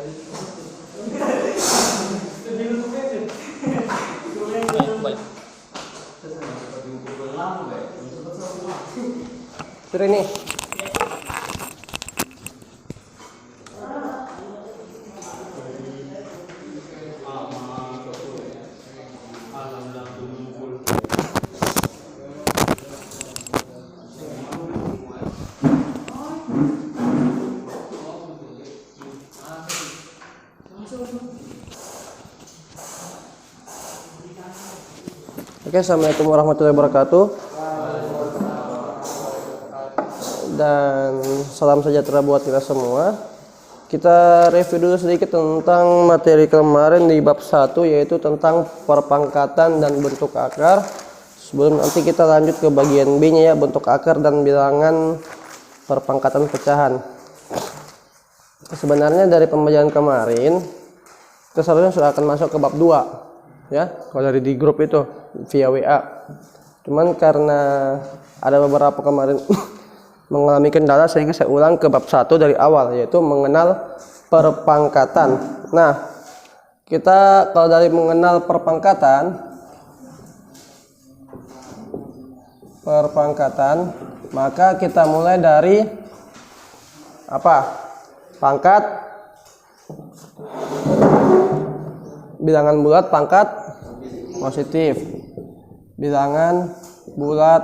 Sudah ini. Oke, assalamualaikum warahmatullahi wabarakatuh. Dan salam sejahtera buat kita semua. Kita review dulu sedikit tentang materi kemarin di bab 1, yaitu tentang perpangkatan dan bentuk akar. Sebelum nanti kita lanjut ke bagian B-nya ya, bentuk akar dan bilangan perpangkatan pecahan. Sebenarnya dari pembelajaran kemarin kita seharusnya sudah akan masuk ke bab 2 ya, kalau dari di grup itu via WA. Cuman karena ada beberapa kemarin mengalami kendala sehingga saya ulang ke bab 1 dari awal, yaitu mengenal perpangkatan. Nah, kita kalau dari mengenal perpangkatan, maka kita mulai dari apa? Pangkat bilangan bulat, pangkat positif. Bilangan bulat,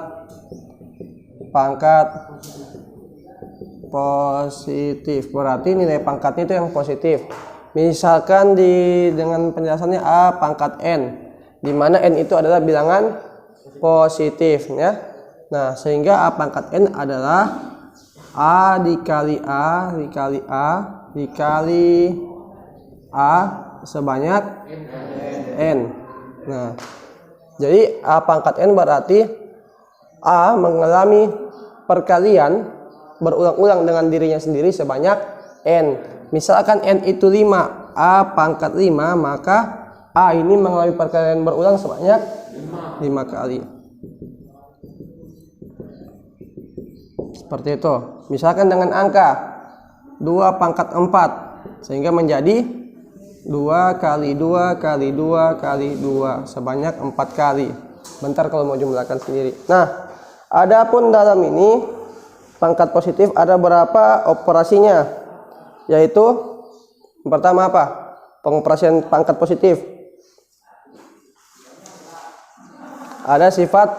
pangkat positif, berarti nilai pangkatnya itu yang positif. Misalkan dengan penjelasannya A pangkat N, di mana N itu adalah bilangan positif ya. Nah, sehingga A pangkat N adalah A dikali A dikali A dikali A sebanyak N. Nah, jadi A pangkat N berarti A mengalami perkalian berulang-ulang dengan dirinya sendiri sebanyak N. Misalkan N itu 5, A pangkat 5, maka A ini mengalami perkalian berulang sebanyak 5 kali. Seperti itu. Misalkan dengan angka 2 pangkat 4, sehingga menjadi 2 kali 2 kali 2 kali 2 sebanyak 4 kali. Bentar kalau mau jumlahkan sendiri. Nah, adapun dalam ini pangkat positif ada berapa operasinya? Yaitu yang pertama apa? Pengoperasian pangkat positif. Ada sifat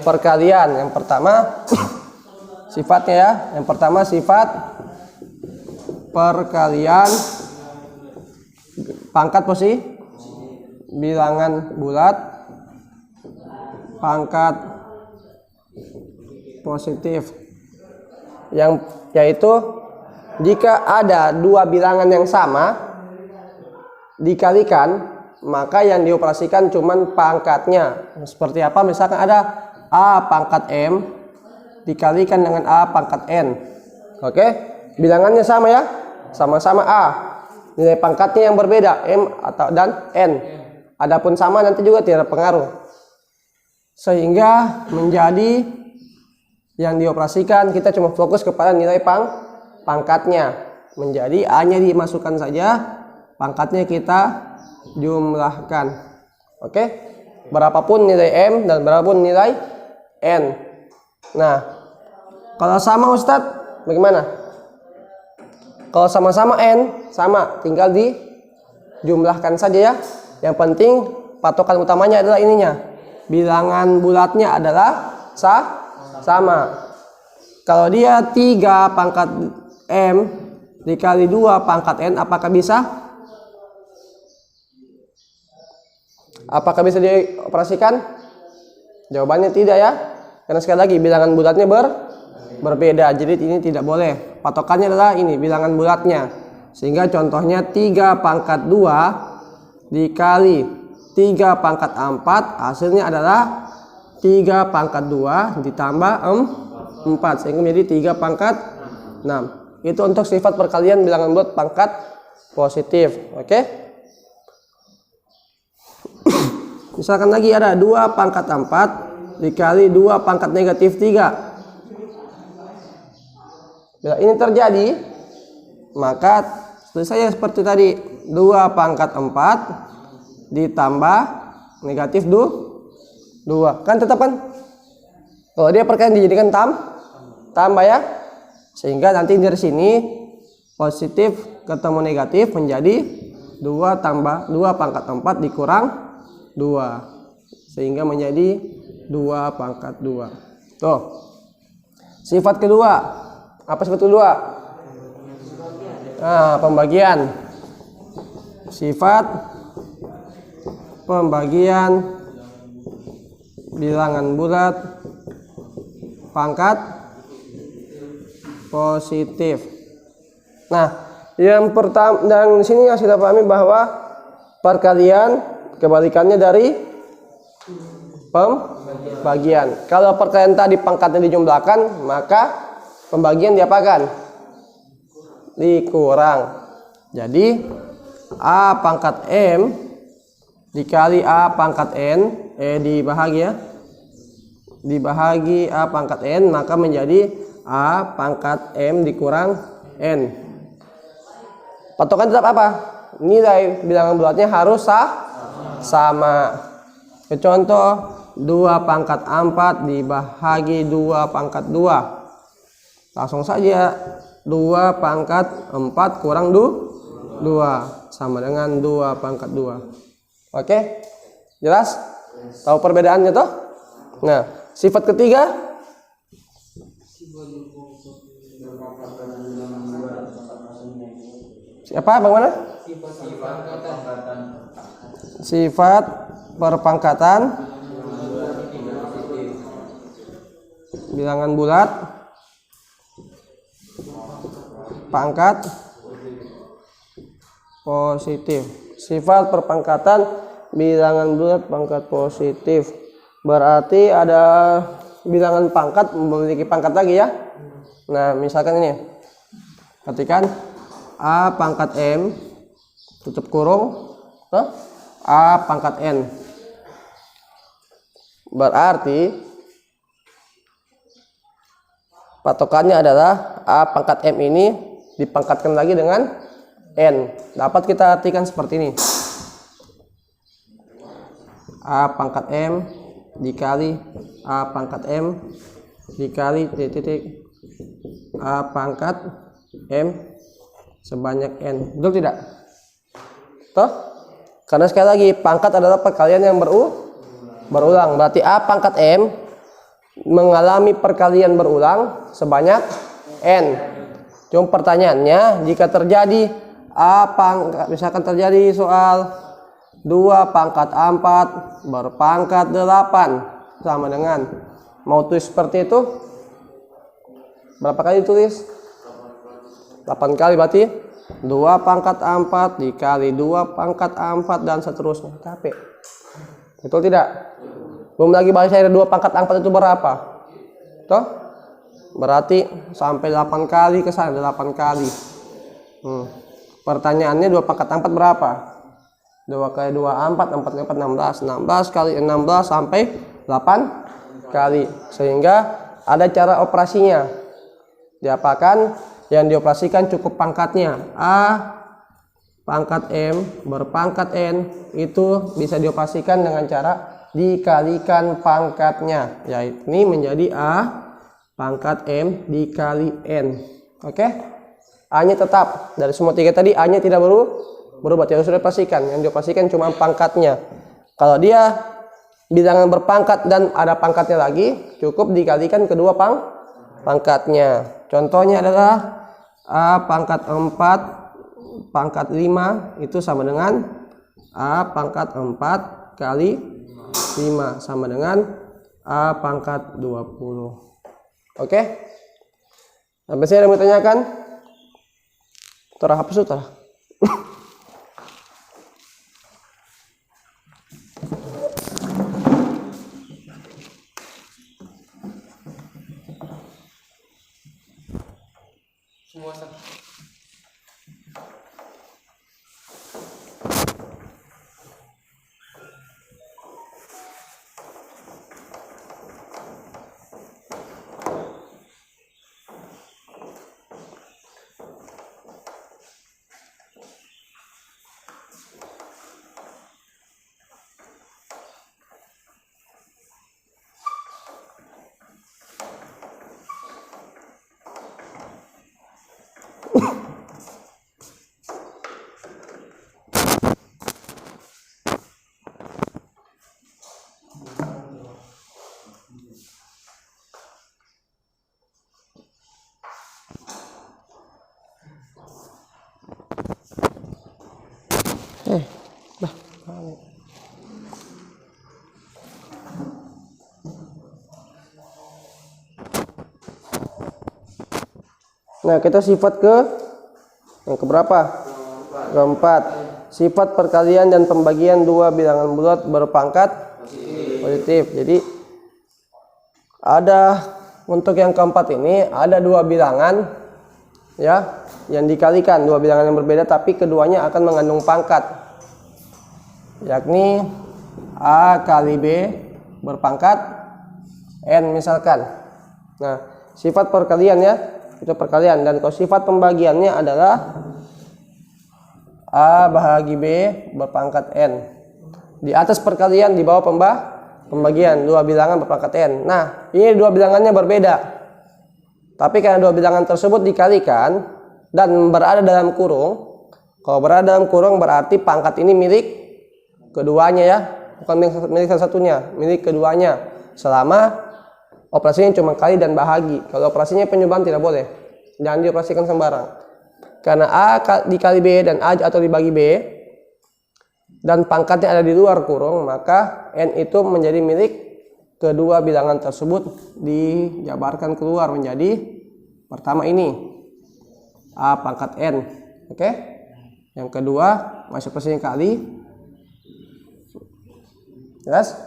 perkalian. Yang pertama sifatnya ya. Yang pertama sifat perkalian pangkat positif, bilangan bulat, pangkat positif, yang yaitu jika ada dua bilangan yang sama dikalikan, maka yang dioperasikan cuman pangkatnya. Seperti apa? Misalkan ada A pangkat M dikalikan dengan A pangkat N. Oke, bilangannya sama ya, sama-sama A. Nilai pangkatnya yang berbeda, M dan N. Adapun sama nanti juga tidak pengaruh. Sehingga menjadi yang dioperasikan kita cuma fokus kepada nilai pangkatnya. Menjadi A-nya dimasukkan saja, pangkatnya kita jumlahkan. Oke? Berapapun nilai M dan berapapun nilai N. Nah, kalau sama Ustadz bagaimana? Kalau sama-sama N, sama, tinggal dijumlahkan saja ya. Yang penting patokan utamanya adalah ininya. Bilangan bulatnya adalah sama. Kalau dia 3 pangkat M dikali 2 pangkat N, apakah bisa? Apakah bisa dioperasikan? Jawabannya tidak ya. Karena sekali lagi bilangan bulatnya berbeda, jadi ini tidak boleh. Patokannya adalah ini bilangan bulatnya. Sehingga contohnya 3 pangkat 2 dikali 3 pangkat 4, hasilnya adalah 3 pangkat 2 ditambah 4, sehingga menjadi 3 pangkat 6. Itu untuk sifat perkalian bilangan bulat pangkat positif. Oke? Misalkan lagi ada 2 pangkat 4 dikali 2 pangkat negatif 3. Bila ini terjadi, maka Seperti saya seperti tadi, 2 pangkat 4 ditambah negatif 2. Kan tetap kan? Kalau dia perkalian dijadikan tambah ya. Sehingga nanti dari sini positif ketemu negatif menjadi 2 tambah 2 pangkat 4 dikurang 2. Sehingga menjadi 2 pangkat 2. Tuh. Sifat kedua. Apa sifat kedua? Nah, pembagian. Sifat pembagian bilangan bulat pangkat positif. Nah, yang pertama dan di sini harus kita pahami bahwa perkalian kebalikannya dari pembagian. Kalau perkalian tadi pangkatnya dijumlahkan, maka pembagian diapakan? Dikurang. Jadi A pangkat M dikali A pangkat N dibahagi ya. Dibahagi A pangkat N, maka menjadi A pangkat M dikurang N. Patokan tetap apa? Nilai bilangan bulatnya harus sama. Contoh 2 pangkat 4 dibahagi 2 pangkat 2. Langsung saja 2 pangkat 4 kurang 2 sama dengan 2 pangkat 2. Oke? Jelas? Tahu perbedaannya toh? Nah, sifat ketiga apa? Bagaimana? Sifat perpangkatan bilangan bulat pangkat positif. Sifat perpangkatan bilangan bulat pangkat positif berarti ada bilangan pangkat memiliki pangkat lagi ya. Nah, misalkan ini, perhatikan A pangkat M tutup kurung A pangkat N. Berarti patokannya adalah A pangkat M ini dipangkatkan lagi dengan N. Dapat kita artikan seperti ini. A pangkat M dikali A pangkat M dikali titik A pangkat M sebanyak N. Betul tidak? Toh? Karena sekali lagi pangkat adalah perkalian yang berulang. Berarti A pangkat M mengalami perkalian berulang sebanyak N. Cuma pertanyaannya, jika terjadi A pangkat, misalkan terjadi soal 2 pangkat 4 berpangkat 8 sama dengan, mau tulis seperti itu berapa kali ditulis? 8 kali, berarti 2 pangkat 4 dikali 2 pangkat 4 dan seterusnya. Capek. Betul tidak? Belum lagi bahasa ada 2 pangkat 4 itu berapa? Toh? Berarti sampai 8 kali ke sana, 8 kali. Pertanyaannya 2 pangkat 4 berapa? 2 kali 2 4, 4 kali 4 16. 16 kali 16 sampai 8 kali. Sehingga ada cara operasinya. Diapakan? Yang dioperasikan cukup pangkatnya. A pangkat M berpangkat N itu bisa dioperasikan dengan cara dikalikan pangkatnya, yaitu ini menjadi A pangkat M dikali N. Oke? A-nya tetap dari semua 3 tadi, A-nya tidak berubah, tidak usah dioperasikan. Yang dioperasikan cuma pangkatnya. Kalau dia bilangan berpangkat dan ada pangkatnya lagi, cukup dikalikan kedua pangkatnya. Contohnya adalah A pangkat 4 pangkat 5 itu sama dengan A pangkat 4 kali 5 sama dengan A pangkat 20. Oke? Sampai sini ada yang bertanyakan? Terah apa sutra? Semua Dah. Nah, kita sifat yang keberapa? Keempat. Sifat perkalian dan pembagian dua bilangan bulat berpangkat positif. Jadi ada untuk yang keempat ini ada dua bilangan ya yang dikalikan, dua bilangan yang berbeda tapi keduanya akan mengandung pangkat, yakni A kali B berpangkat N misalkan. Nah, sifat perkalian ya itu perkalian, dan kalau sifat pembagiannya adalah A bahagi B berpangkat N. Di atas perkalian, di bawah pembagian, dua bilangan berpangkat N. Nah, ini dua bilangannya berbeda. Tapi karena dua bilangan tersebut dikalikan dan berada dalam kurung, kalau berada dalam kurung berarti pangkat ini milik keduanya ya, bukan milik salah satunya, milik keduanya. Selama operasinya cuma kali dan bahagi. Kalau operasinya penyumbang tidak boleh, jangan dioperasikan sembarang. Karena A dikali B dan A atau dibagi B dan pangkatnya ada di luar kurung, maka N itu menjadi milik kedua bilangan tersebut, dijabarkan keluar menjadi pertama ini A pangkat N. Oke? Yang kedua masuk posisi kali, jelas?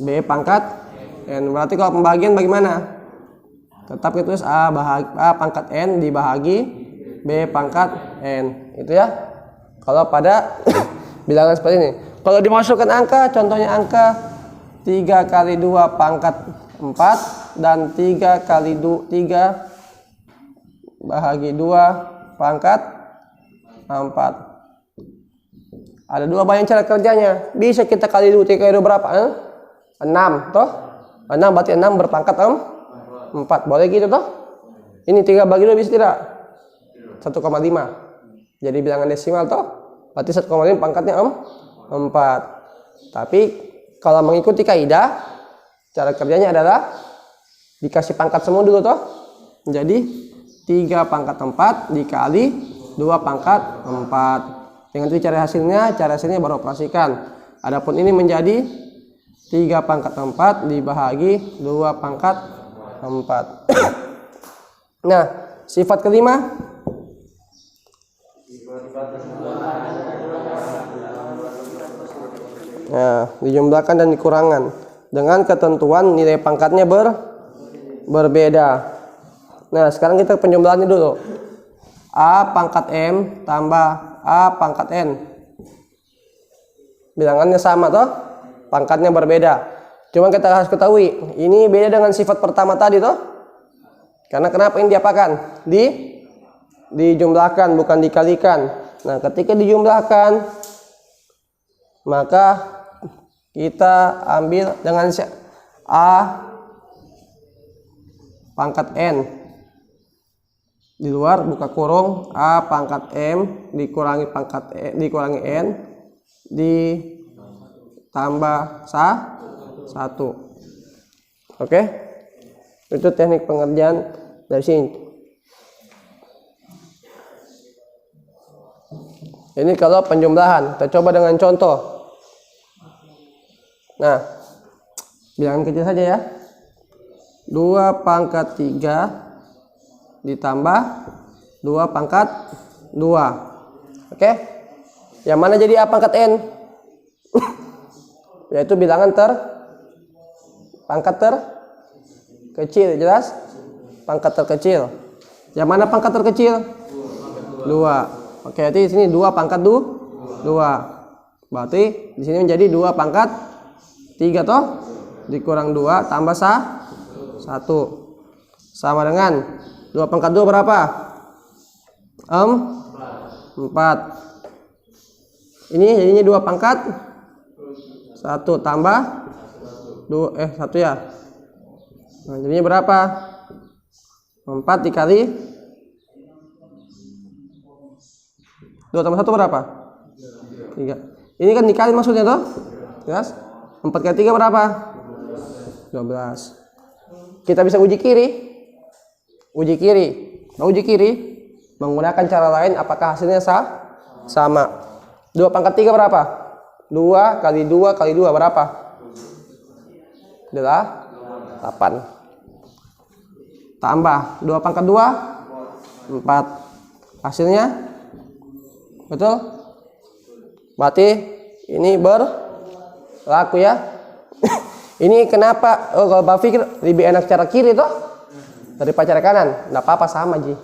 B pangkat N. Berarti kalau pembagian bagaimana? Tetap ditulis A pangkat N dibahagi B pangkat N. Itu ya. Kalau pada bilangan seperti ini. Kalau dimasukkan angka, contohnya angka 3 kali 2 pangkat 4 dan 3 kali 3 bahagi 2 pangkat 4. Ada dua banyak cara kerjanya. Bisa kita kali 2, 3 kali 2 berapa? 6 toh? 6 berarti 6 berpangkat 4. Boleh gitu toh? Ini 3 bagi 2 bisa tidak? 1,5. Jadi bilangan desimal toh? Berarti 1,5 pangkatnya 4. Tapi kalau mengikuti kaidah, cara kerjanya adalah dikasih pangkat semua dulu toh. Jadi 3 pangkat 4 dikali 2 pangkat 4. Dengan itu cara hasilnya baru operasikan. Adapun ini menjadi 3 pangkat 4 dibahagi 2 pangkat 4. Nah, sifat kelima. Nah, dijumlahkan dan dikurangkan dengan ketentuan nilai pangkatnya berbeda. Nah, sekarang kita penjumlahannya dulu. A pangkat M tambah A pangkat N. Bilangannya sama toh? Pangkatnya berbeda. Cuma kita harus ketahui, ini beda dengan sifat pertama tadi toh? Karena kenapa ini diapakan? Dijumlahkan bukan dikalikan. Nah, ketika dijumlahkan maka kita ambil dengan A pangkat N di luar buka kurung A pangkat M dikurangi pangkat dikurangi N ditambah 1. Oke? Itu teknik pengerjaan dari sini. Ini kalau penjumlahan. Kita coba dengan contoh. Nah, bilangan kecil saja ya. 2 pangkat 3 ditambah 2 pangkat 2. Oke? Yang mana jadi A pangkat N? Yaitu bilangan pangkat terkecil, jelas? Pangkat terkecil. Yang mana pangkat terkecil? 2. Oke, jadi di sini 2 pangkat 2. Berarti di sini menjadi 2 pangkat 3 toh? Dikurang 2 tambah 1. Sama dengan 2 pangkat 2 berapa? 4. Ini jadinya 2 pangkat 1 tambah 1 ya. Nah, jadinya berapa? 4 dikali 2 tambah 1 berapa? 3. Ini kan dikali maksudnya toh? Jelas? 4 kali 3 berapa? 12. Kita bisa uji kiri. Mau uji kiri menggunakan cara lain, apakah hasilnya sama? 2 pangkat 3 berapa? 2 kali 2 kali 2 berapa? Adalah 8. Tambah 2 pangkat 2 4. Hasilnya betul? Berarti ini berlaku ya. Ini kenapa kalau Bapak pikir lebih enak cara kiri toh daripada cara kanan? Enggak apa-apa, sama Ji.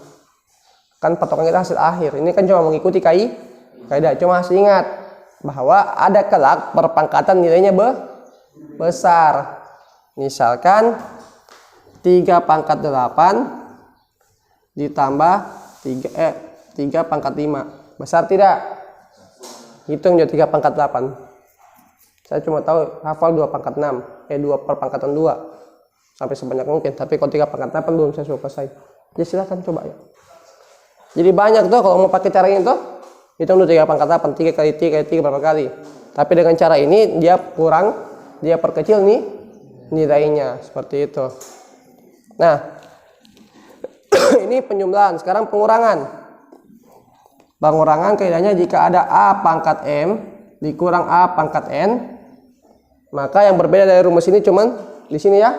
Kan patokan kita hasil akhir. Ini kan cuma mengikuti kaidah. Cuma harus ingat bahwa ada kelak perpangkatan nilainya besar. Misalkan 3 pangkat 8 ditambah 3 pangkat 5. Besar tidak? Hitung juga 3 pangkat 8. Saya cuma tahu hafal 2 pangkat 6. 2 perpangkatan 2. Sampai sebanyak mungkin. Tapi kalau 3 pangkat 8 belum saya selesai. Jadi silahkan coba ya. Jadi banyak tuh kalau mau pakai cara ini tuh. Hitung dulu 3 pangkat 8. 3 kali 3 kali 3 berapa kali. Tapi dengan cara ini dia perkecil nih nilainya. Seperti itu. Nah. Ini penjumlahan. Sekarang pengurangan. Pengurangan kaidahnya jika ada A pangkat M dikurang A pangkat N, maka yang berbeda dari rumus ini cuman di sini ya.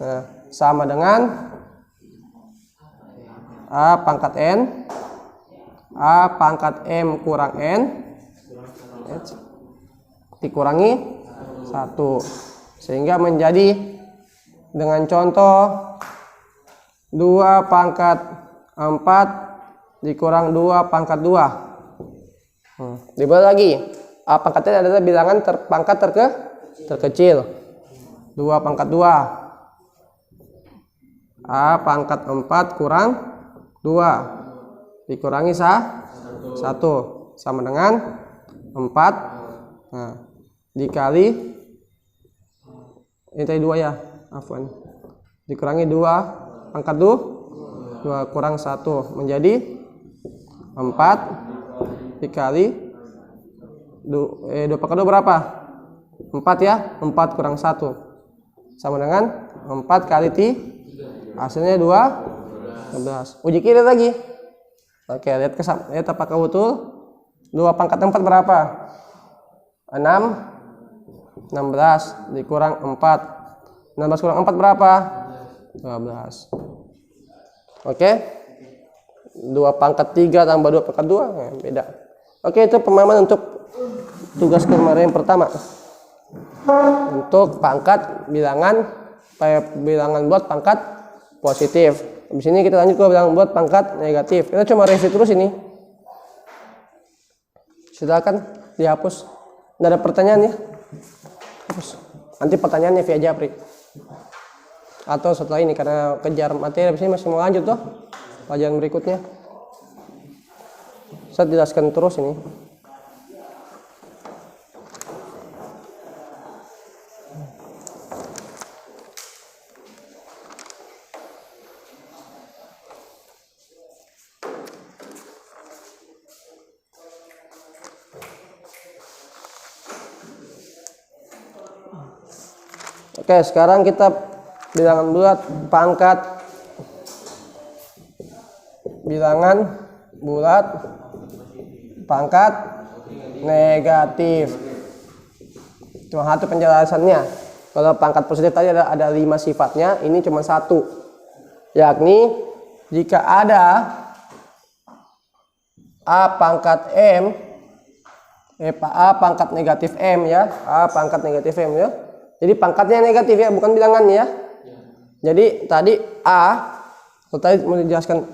Nah, sama dengan A pangkat N, A pangkat M kurang N dikurangi 1. Sehingga menjadi dengan contoh 2 pangkat 4 dikurang 2 pangkat 2. Dibuat lagi. A pangkat N adalah bilangan pangkat terkecil. 2 pangkat 2. A pangkat 4 kurang 2 dikurangi 1 sama dengan 4. Nah, dikali ini tadi 2 ya, afwan. Dikurangi 2 pangkat 2 kurang 1 menjadi 4 dikali 2 pangkat 2 berapa? 4 ya, 4 kurang 1 sama dengan 4 kali hasilnya 12. Uji kiri lagi. Oke, lihat apakah betul. 2 pangkat 4 berapa? 16 dikurang 4. 16 kurang 4 berapa? 12. Oke. 2 pangkat 3 tambah 2 pangkat 2 beda. Oke, itu pemahaman untuk tugas kemarin yang pertama. Untuk pangkat bilangan buat pangkat positif. Di sini kita lanjut ke bilangan buat pangkat negatif. Kita cuma review terus ini. Silakan dihapus. Nggak ada pertanyaan ya? Hapus. Nanti pertanyaannya via Japri. Atau setelah ini karena kejar materi di sini masih mau lanjut toh pelajaran berikutnya. Saya jelaskan terus ini. Oke, sekarang kita bilangan bulat pangkat negatif. Cuma satu penjelasannya. Kalau pangkat positif tadi ada 5 sifatnya, ini cuma 1. Yakni jika ada A pangkat M A pangkat negatif M ya, A pangkat negatif M ya. Jadi pangkatnya negatif ya, bukan bilangannya ya. Jadi tadi A, tadi mau dijelaskan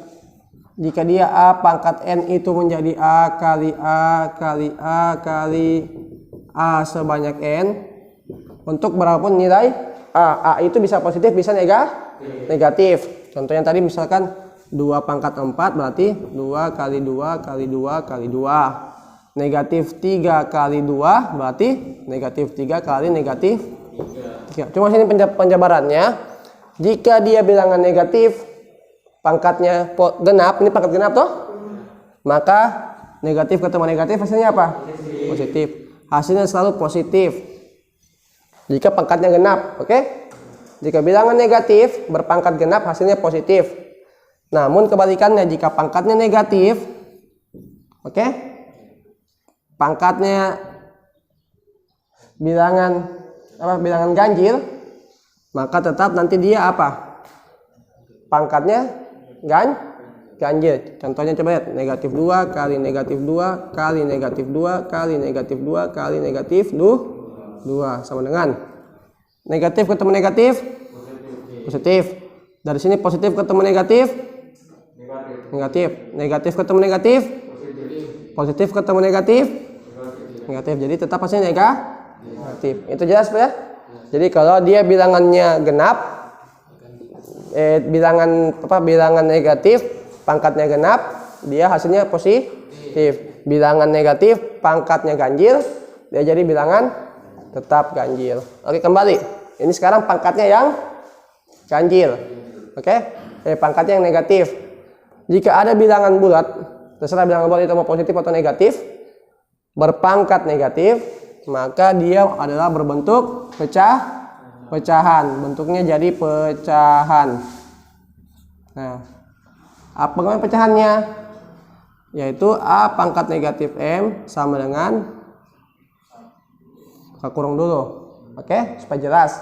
jika dia A pangkat N itu menjadi A kali A kali A kali A sebanyak N untuk berapapun nilai A itu bisa positif bisa negatif. Contohnya tadi misalkan 2 pangkat 4 berarti 2 kali 2 kali 2 kali 2. Negatif 3 kali 2 berarti negatif 3 kali negatif 3. Cuma sini penjabarannya. Jika dia bilangan negatif, pangkatnya genap, ini pangkat genap toh? Maka negatif ketemu negatif hasilnya apa? Positif. Hasilnya selalu positif. Jika pangkatnya genap, oke? Jika bilangan negatif berpangkat genap hasilnya positif. Namun kebalikannya jika pangkatnya negatif, oke? pangkatnya bilangan ganjil, maka tetap nanti dia apa? Pangkatnya ganjil. Contohnya coba lihat, negatif 2 kali negatif 2 kali negatif 2 kali negatif 2 kali negatif 2 sama dengan negatif ketemu negatif positif. Dari sini positif ketemu negatif negatif, negatif ketemu negatif positif ketemu negatif negatif. Jadi tetap hasilnya negatif. Itu jelas ya? Jadi kalau dia bilangannya genap, bilangan negatif pangkatnya genap, dia hasilnya positif. Bilangan negatif pangkatnya ganjil, dia jadi bilangan tetap ganjil. Oke, kembali. Ini sekarang pangkatnya yang ganjil. Oke, pangkatnya yang negatif. Jika ada bilangan bulat, terserah bilangan bulat itu mau positif atau negatif, berpangkat negatif, maka dia adalah berbentuk pecahan. Bentuknya jadi pecahan. Nah, apa namanya pecahannya? Yaitu A pangkat negatif M sama dengan, kita kurung dulu, oke, supaya jelas.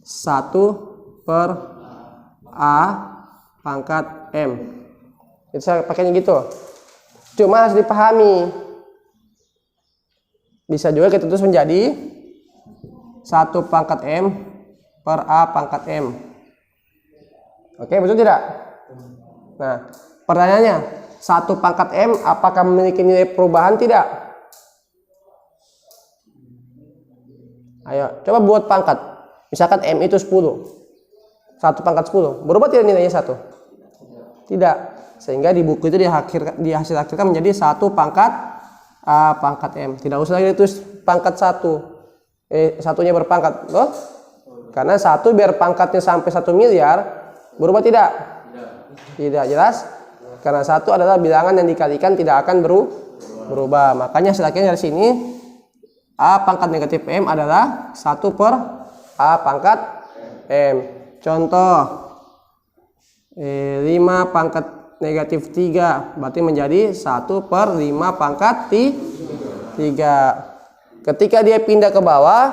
1 per A pangkat M. Itu saya pakainya gitu. Cuma harus dipahami. Bisa juga kita tulis menjadi 1 pangkat M per A pangkat M. Oke, betul tidak? Nah, pertanyaannya, 1 pangkat M apakah memiliki nilai perubahan tidak? Ayo, coba buat pangkat. Misalkan M itu 10. 1 pangkat 10. Berubah tidak nilainya 1? Tidak. Sehingga di buku itu dihasil akhirkan menjadi 1 pangkat A pangkat M. Tidak usah lagi itu pangkat 1. Satunya berpangkat. Loh? Karena 1 biar pangkatnya sampai 1 miliar, berubah tidak? Tidak. Jelas? Karena 1 adalah bilangan yang dikalikan tidak akan berubah. Makanya akhirnya dari sini A pangkat negatif M adalah 1 per A pangkat M. Contoh 5 pangkat negatif 3 berarti menjadi 1 per 5 pangkat 3. Ketika dia pindah ke bawah,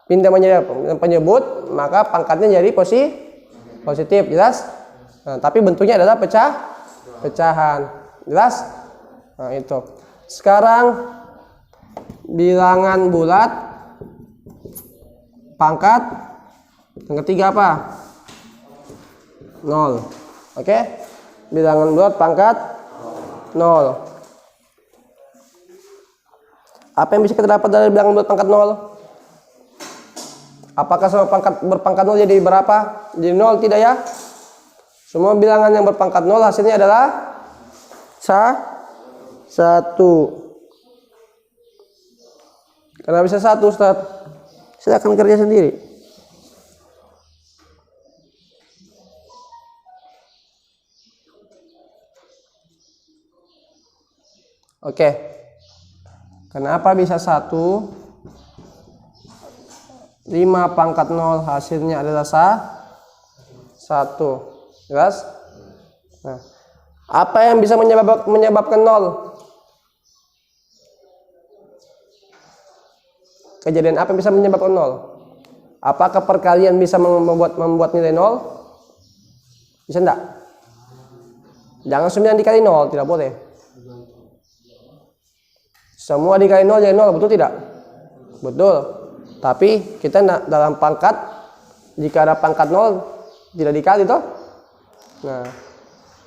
pindah menjadi penyebut, maka pangkatnya jadi positif. Jelas? Nah, tapi bentuknya adalah pecahan. Jelas? Nah, itu. Sekarang bilangan bulat pangkat yang ketiga apa? 0. Oke? Bilangan bulat pangkat 0. Apa yang bisa kita dapat dari bilangan bulat pangkat 0? Apakah semua pangkat berpangkat 0 jadi berapa? Jadi 0? Tidak ya? Semua bilangan yang berpangkat 0 hasilnya adalah 1. Kenapa bisa 1, Ustaz? Silakan kerja sendiri. Oke. Kenapa bisa 1? 5 pangkat 0 hasilnya adalah 1. Jelas? Nah, apa yang bisa menyebabkan 0? Kejadian apa yang bisa menyebabkan 0? Apakah perkalian bisa membuat nilai 0? Bisa enggak? Jangan 9 dikali 0, tidak boleh. Semua dikali 0 jadi 0, betul tidak? Betul. Tapi kita dalam pangkat, jika ada pangkat 0 tidak dikali toh? Nah,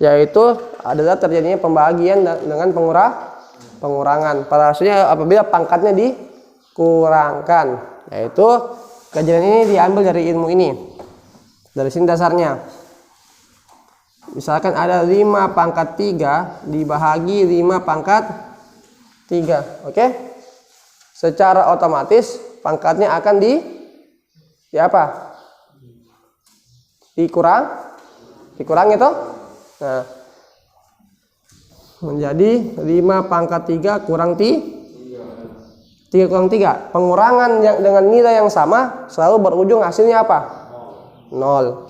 yaitu adalah terjadinya pembagian dengan pengurangan. Pada hasilnya apabila pangkatnya dikurangkan, yaitu kejadian ini diambil dari ilmu ini. Dari sini dasarnya. Misalkan ada 5 pangkat 3 dibahagi 5 pangkat 3. Oke? Secara otomatis pangkatnya akan dikurangi toh? Nah, menjadi 5 pangkat 3 kurang 3 kurang 3. Pengurangan yang dengan nilai yang sama selalu berujung hasilnya apa? 0.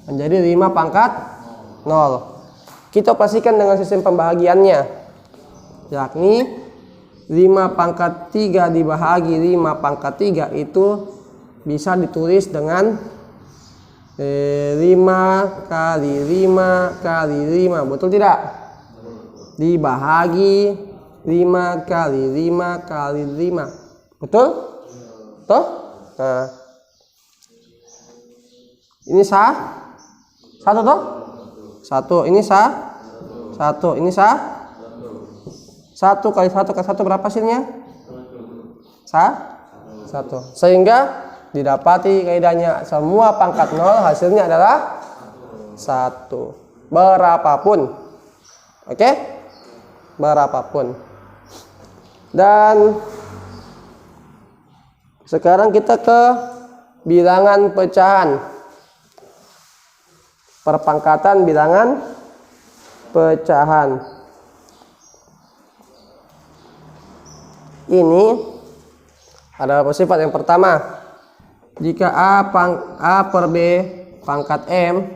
Menjadi 5 pangkat 0. Kita pastikan dengan sistem pembahagiannya, yakni 5 pangkat 3 dibahagi 5 pangkat 3 itu bisa ditulis dengan 5 kali 5 kali 5, betul tidak? Dibahagi 5 kali 5 kali 5, betul? Toh? Nah, ini sah? Satu toh? Satu, ini sah? Satu, ini sah? 1 kali 1 kali 1 berapa hasilnya? Sah? 1. Sehingga didapati kaidahnya semua pangkat 0 hasilnya adalah 1. Berapapun. Oke? Berapapun. Dan sekarang kita ke bilangan pecahan. Perpangkatan bilangan pecahan. Ini adalah sifat yang pertama. Jika A per B pangkat M,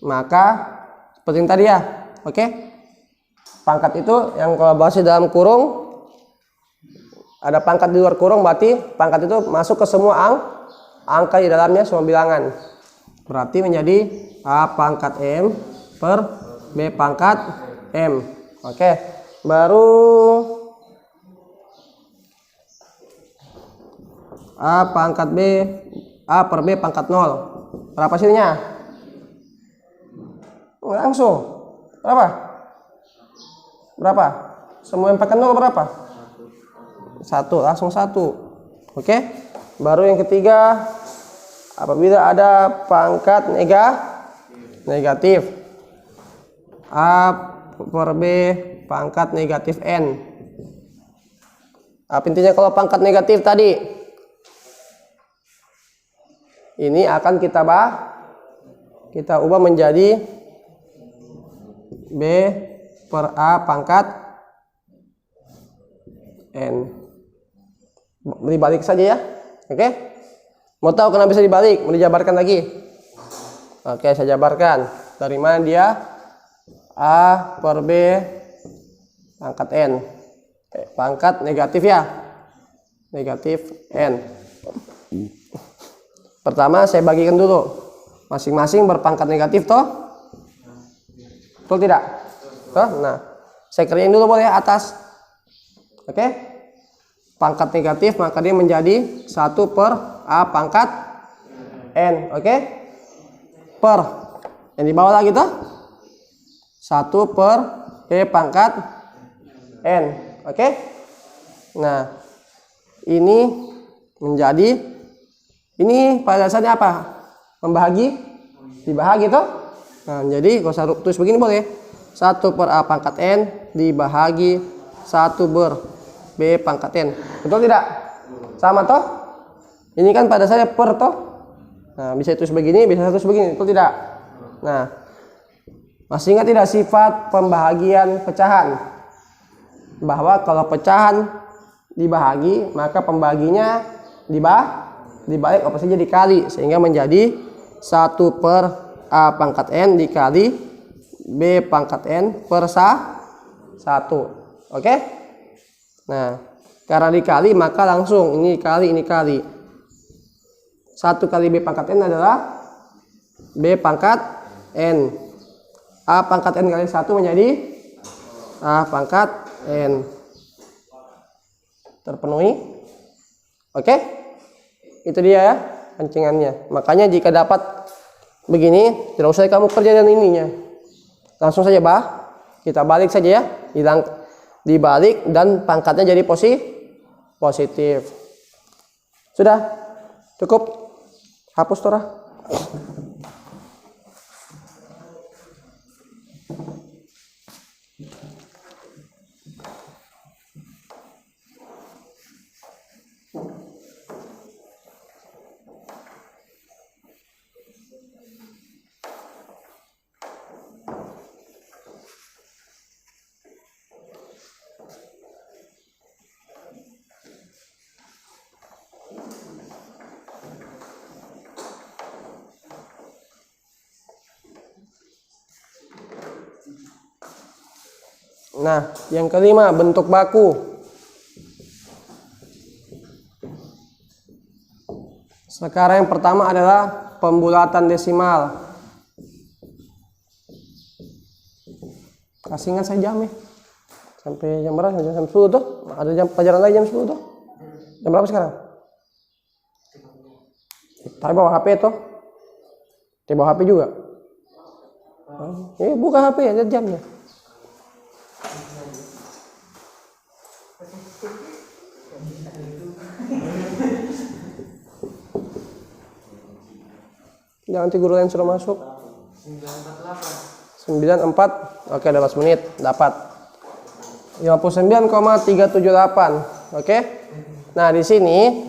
maka seperti yang tadi ya. Oke? Pangkat itu yang kalau bahasa dalam kurung, ada pangkat di luar kurung, berarti pangkat itu masuk ke semua angka di dalamnya, semua bilangan. Berarti menjadi A pangkat M per B pangkat M. Oke? Baru A pangkat B, A per B pangkat 0. Berapa hasilnya? Langsung. Berapa? Berapa? Semua yang pangkat 0 berapa? 1, langsung 1. Oke? Baru yang ketiga, apabila ada pangkat negatif. A per B pangkat negatif N. Apa intinya kalau pangkat negatif tadi? Ini akan kita ubah menjadi B per A pangkat N. Dibalik saja ya. Oke? Mau tahu kenapa bisa dibalik? Mau dijabarkan lagi? Oke, saya jabarkan. Dari mana dia? A per B pangkat N. Pangkat negatif ya. Negatif N. Pertama saya bagikan dulu. Masing-masing berpangkat negatif toh? Betul tidak? Toh? Nah, saya kerjain dulu boleh atas. Oke? Pangkat negatif maka dia menjadi 1 per A pangkat N. Oke? Per. Yang di bawah lagi toh? 1 per B pangkat N. Oke? Nah, ini menjadi, ini pada dasarnya apa? Membahagi? Dibahagi toh? Nah, jadi kalau saya tulis begini boleh. 1 per A pangkat N dibahagi 1 per B pangkat N. Betul tidak? Sama toh? Ini kan pada dasarnya per toh? Nah, bisa tulis begini, bisa tulis begini. Betul tidak? Nah, masih ingat tidak sifat pembahagian pecahan? Bahwa kalau pecahan dibahagi, maka pembaginya dibalik apa saja dikali, sehingga menjadi 1 per A pangkat N dikali B pangkat N per 1. Oke? Nah, karena dikali maka langsung ini kali 1 kali B pangkat N adalah B pangkat N. A pangkat N kali 1 menjadi A pangkat N. Terpenuhi? Oke? Itu dia ya pancingannya. Makanya jika dapat begini, tidak usah kamu kerja dan ininya. Langsung saja kita balik saja ya. Dibalik dan pangkatnya jadi positif. Sudah? Cukup? Hapus Torah. Nah, yang kelima bentuk baku. Sekarang yang pertama adalah pembulatan desimal. Kasih ingat saya jam ya. Sampai jam berapa? Jam 10 tuh. Ada jam pelajaran lagi jam 10 tuh. Jam berapa sekarang? Tapi bawa HP tuh. Dia bawa HP juga. Buka HP ya, lihat jamnya. Jangan nanti guru lain suruh masuk. 948. Oke, 12 menit dapat 59,378. Oke. Nah, di sini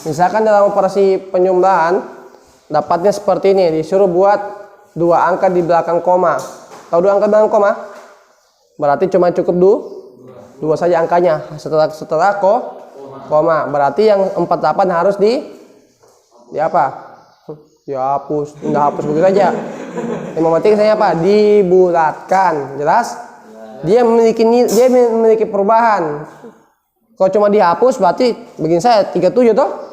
misalkan dalam operasi penjumlahan dapatnya seperti ini, disuruh buat dua angka di belakang koma. Tahu dua angka di belakang koma? Berarti cuma cukup dua saja angkanya setelah koma. Berarti yang 48 harus di apa? Dihapus, enggak hapus begitu aja. Yang penting saya apa? Dibulatkan. Jelas? Dia memiliki perubahan. Kalau cuma dihapus berarti begini saya 37 toh.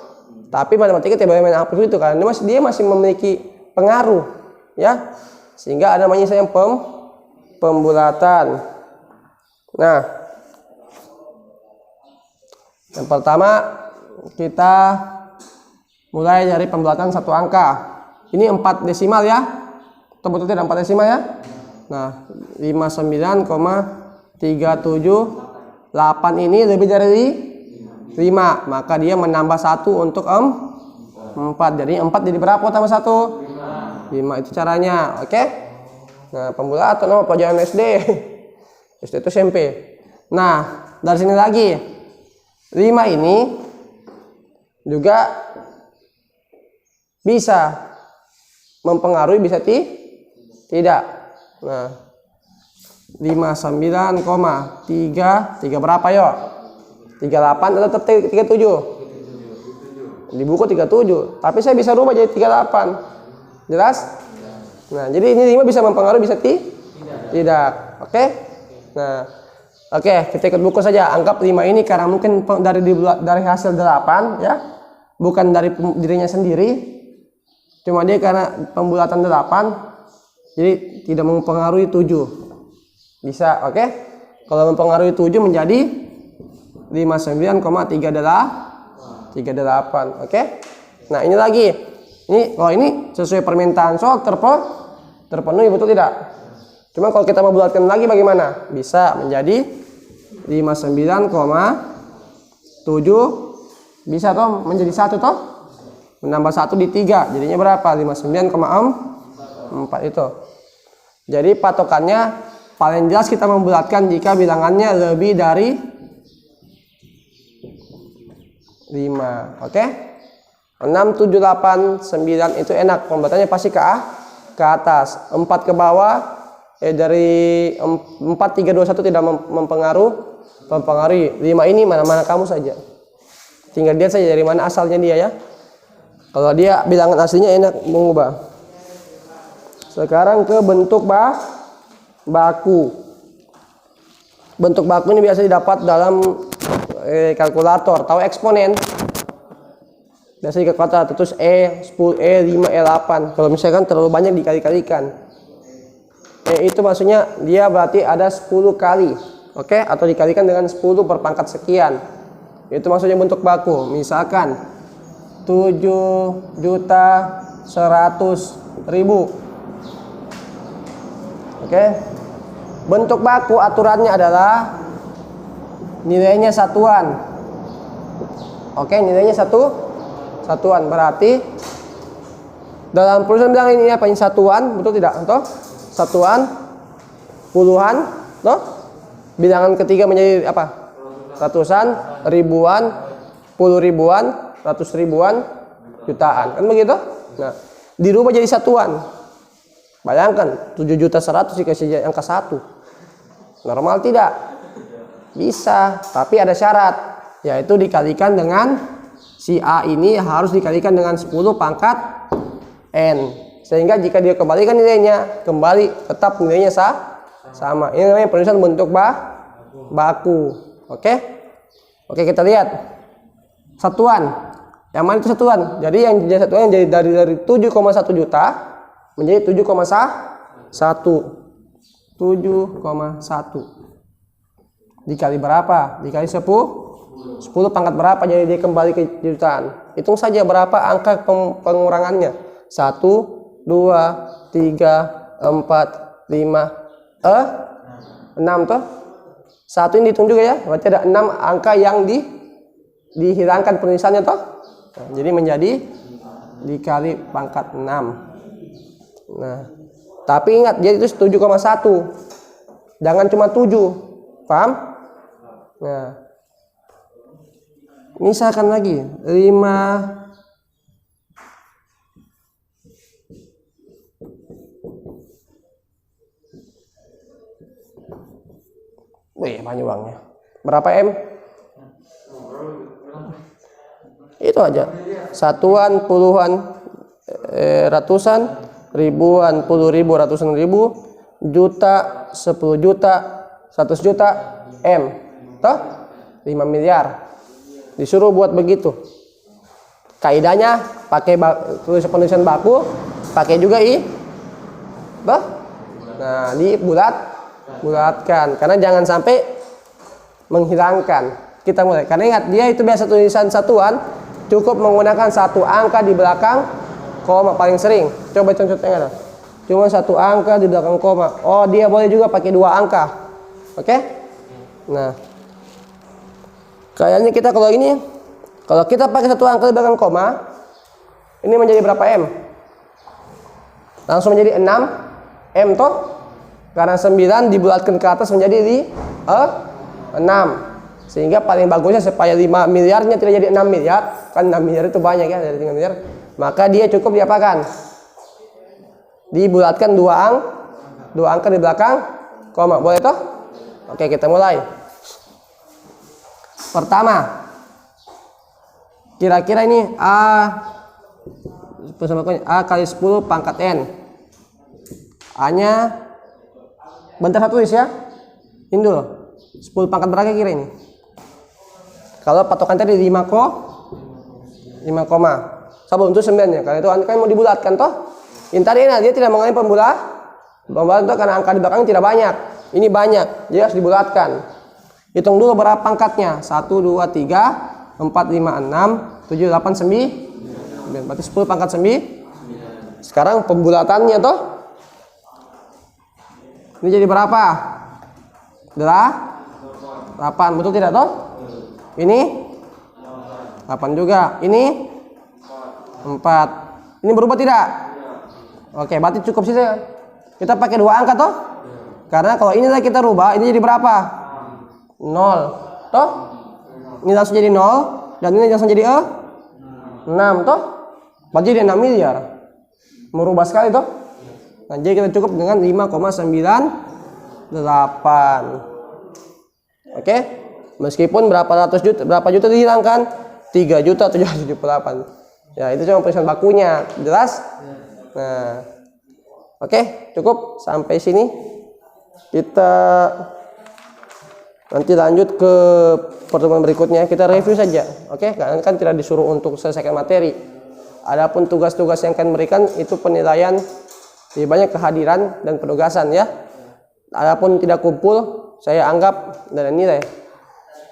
Tapi matematika tidak boleh main hapus itu kan. Dia masih memiliki pengaruh, ya. Sehingga ada namanya saya pembulatan. Nah, yang pertama kita mulai dari pembulatan satu angka. Ini 4 desimal ya. Atau betul tidak 4 desimal ya? Nah, 59,378 ini lebih dari 5. Maka dia menambah 1 untuk 4. Jadi 4 jadi berapa tambah 1? 5. Itu caranya. Oke? Nah, pembulatan pelajaran SD. SD itu SMP. Nah, dari sini lagi 5 ini juga bisa mempengaruhi, bisa tidak. Nah, 59,3 berapa yuk? 38 atau tetap 37? Di buku 37, tapi saya bisa rubah jadi 38. Jelas? Nah, jadi ini 5 bisa mempengaruhi, bisa tidak. Oke? Nah, oke, kita ikut buku saja. Anggap 5 ini karena mungkin dari hasil 8 ya. Bukan dari dirinya sendiri. Cuma dia karena pembulatan 8 jadi tidak mempengaruhi 7. Bisa, oke? Kalau mempengaruhi 7 menjadi 59,38. Oke? Nah, ini lagi. Ini sesuai permintaan soal terpenuhi, betul tidak? Cuma kalau kita mau bulatkan lagi bagaimana? Bisa menjadi 59,7 bisa toh menjadi 1 toh? Menambah 1 di 3 jadinya berapa? 59,4 itu. Jadi patokannya paling jelas kita membulatkan jika bilangannya lebih dari 5. Oke? 6, 7, 8, 9 itu enak. Pembulatannya pasti ke atas. 4 ke bawah. Dari 4, 3, 2, 1 tidak mempengaruhi. 5 ini mana-mana kamu saja. Tinggal lihat saja dari mana asalnya dia ya. Kalau dia bilangan aslinya enak mengubah. Sekarang ke bentuk baku. Bentuk baku ini biasa didapat dalam kalkulator. Tahu eksponen? Biasa di kalkulator terus E10, E5, E8. Kalau misalkan terlalu banyak dikali-kalikan. Itu maksudnya dia berarti ada 10 kali. Oke? Atau dikalikan dengan 10 per pangkat sekian. Itu maksudnya bentuk baku. Misalkan 7.100.000. Oke? Bentuk baku aturannya adalah nilainya satuan. Oke, nilainya satuan. Berarti dalam perusahaan bilang ini apa? Ini satuan, betul tidak? Toh? Satuan, puluhan, toh? Bilangan ketiga menjadi apa? Ratusan, ribuan, puluh ribuan, ratus ribuan, jutaan. Kan begitu? Nah, dirubah jadi satuan. Bayangkan 7.100.000 dikasih angka 1. Normal tidak? Bisa, tapi ada syarat, yaitu dikalikan dengan Si A ini harus dikalikan dengan 10 pangkat N. Sehingga jika dia kembalikan nilainya, kembali tetap nilainya sama. Ini namanya penulisan bentuk baku. Oke? Oke, kita lihat. Satuan. Yang mana itu satuan? Jadi yang jadi satuan jadi dari 7,1 juta menjadi 7,1. 7,1 dikali berapa? Dikali 10 pangkat berapa, jadi dia kembali ke jutaan. Hitung saja berapa angka pengurangannya. 1, 2, 3, 4, 5, 6 toh. 1 ini dihitung juga ya. Berarti ada 6 angka yang dihilangkan penulisannya toh. Nah, jadi menjadi dikali pangkat 6. Nah, tapi ingat dia itu 7,1. Jangan cuma 7. Paham? Nah, misalkan lagi 5 wih, banyak uangnya. Berapa M? Itu aja. Satuan, puluhan, ratusan, ribuan, puluh ribu, ratusan ribu, juta, 10 juta, 100 juta, M. Toh? 5 miliar. Disuruh buat begitu. Kaidahnya pakai penulisan baku, pakai juga toh? Nah, bulatkan, karena jangan sampai menghilangkan. Kita mulai, karena ingat dia itu biasa tulisan satuan, cukup menggunakan 1 angka di belakang koma paling sering. Coba contohnya, cuma 1 angka di belakang koma. Oh, dia boleh juga pakai 2 angka. Oke? Nah, kayaknya kita kalau kita pakai 1 angka di belakang koma, ini menjadi berapa M? Langsung menjadi 6 M toh? Karena 9 dibulatkan ke atas menjadi 6. Sehingga paling bagusnya supaya 5 miliarnya tidak jadi 6 miliar. Kan 6 miliar itu banyak ya, dari 3 miliar. Maka dia cukup diapakan? Dibulatkan 2 angka di belakang koma. Boleh toh? Oke, kita mulai. Pertama, kira-kira ini A kali 10 pangkat N. A-nya bentar saya tulis ya. Ini dulu. 10 pangkat berapa kira ini? Kalau patokan tadi 5 koma. Sebelum itu 9 ya. Karena itu angka yang mau dibulatkan toh. Ini tadi dia tidak mengalami pembulatan toh, karena angka di belakang tidak banyak. Ini banyak. Jadi harus dibulatkan. Hitung dulu berapa pangkatnya. 1, 2, 3, 4, 5, 6, 7, 8, 9. Berarti 10 pangkat 9. Sekarang pembulatannya toh. Ini jadi berapa? 8, betul tidak toh? Ini 8 juga. Ini 4. Ini berubah tidak? Oke, berarti cukup sih. Kita pakai 2 angka toh? Karena kalau ini kita rubah, ini jadi berapa? 0 toh? Ini langsung jadi 0 dan ini langsung jadi 6 toh? Berarti jadi 6 miliar. Merubah sekali toh? Nah, jadi kita cukup dengan 5,98. Oke? Meskipun berapa juta dihilangkan? 3.778. Ya, itu cuma penulisan bakunya. Jelas? Nah. Oke, cukup sampai sini. Kita nanti lanjut ke pertemuan berikutnya. Kita review saja. Oke? Karena kan tidak disuruh untuk selesaikan materi. Adapun tugas-tugas yang akan berikan itu penilaian, lebih banyak kehadiran dan penugasan ya. Adapun tidak kumpul, saya anggap ada nilai.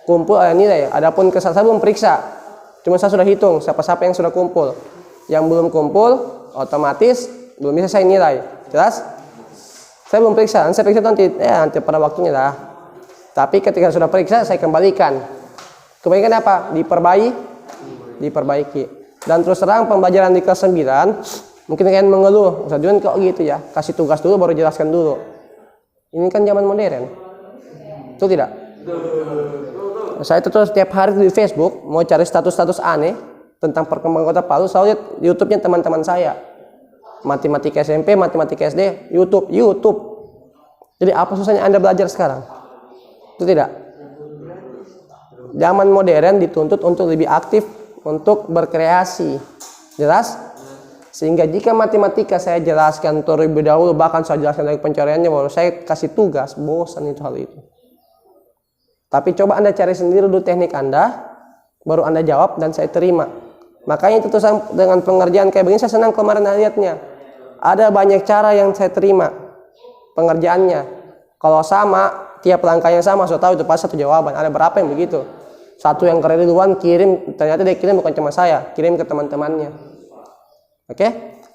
Kumpul ada nilai. Adapun saya belum periksa, cuma saya sudah hitung siapa-siapa yang sudah kumpul. Yang belum kumpul, otomatis belum bisa saya nilai. Jelas? Saya belum periksa. Saya periksa nanti pada waktunya lah. Tapi ketika sudah periksa, saya kembalikan. Kembalikan apa? Diperbaiki. Dan terus terang pembelajaran di kelas 9 mungkin kalian mengeluh, Ustaz Juan kok gitu ya, kasih tugas dulu baru jelaskan dulu. Ini kan zaman modern, itu tidak? Saya terus setiap hari di Facebook mau cari status-status aneh tentang perkembangan Kota Palu, selalu lihat YouTube-nya teman-teman saya. Matematika SMP, matematika SD, YouTube. Jadi apa susahnya Anda belajar sekarang? Itu tidak? Zaman modern dituntut untuk lebih aktif untuk berkreasi. Jelas? Sehingga jika matematika saya jelaskan terlebih dahulu, bahkan saya jelaskan dari pencariannya, baru saya kasih tugas, bosan itu hal itu. Tapi coba Anda cari sendiri dulu teknik Anda, baru Anda jawab dan saya terima. Makanya itu tuh dengan pengerjaan kayak begini saya senang kemarin lihatnya. Ada banyak cara yang saya terima pengerjaannya. Kalau sama, tiap langkahnya sama, saya tahu itu pasti satu jawaban. Ada berapa yang begitu? Satu yang kredit duluan kirim, ternyata dia kirim bukan cuma saya, kirim ke teman-temannya. Oke,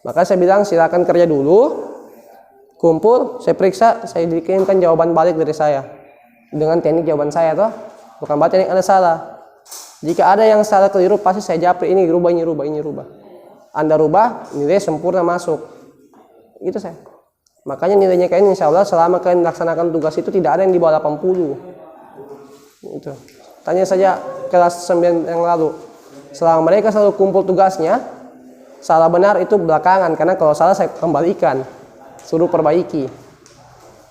maka saya bilang silakan kerja dulu, kumpul, saya periksa, saya dikirimkan jawaban balik dari saya dengan teknik jawaban saya toh, bukan berarti teknik Anda salah. Jika ada yang salah keliru, pasti saya jawab ini rubah, ini rubah, ini rubah. Anda rubah, nilai sempurna masuk. Gitu saya. Makanya nilainya kayak ini, insya Allah selama kalian melaksanakan tugas itu tidak ada yang di bawah 80. Itu. Tanya saja kelas 9 yang lalu. Selama mereka selalu kumpul tugasnya, salah benar itu belakangan, karena kalau salah saya kembalikan, suruh perbaiki.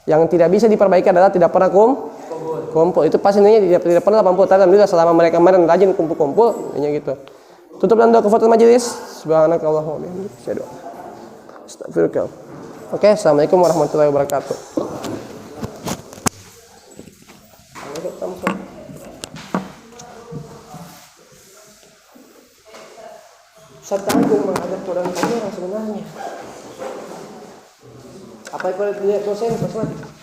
Yang tidak bisa diperbaiki adalah tidak pernah kumpul. Itu pasti nilainya tidak pernah 80. Tapi alhamdulillah selama mereka kemarin rajin kumpul-kumpul, nilainya gitu. Tutup dan doa kafatul majelis. Subhanakallahumma wa bihamdika, asyhadu an la ilaha illa anta, astaghfiruka. Oke, assalamualaikum warahmatullahi wabarakatuh. Saya tanggung menghadap orang sebenarnya. Apa yang kau lihat dosen, Pak?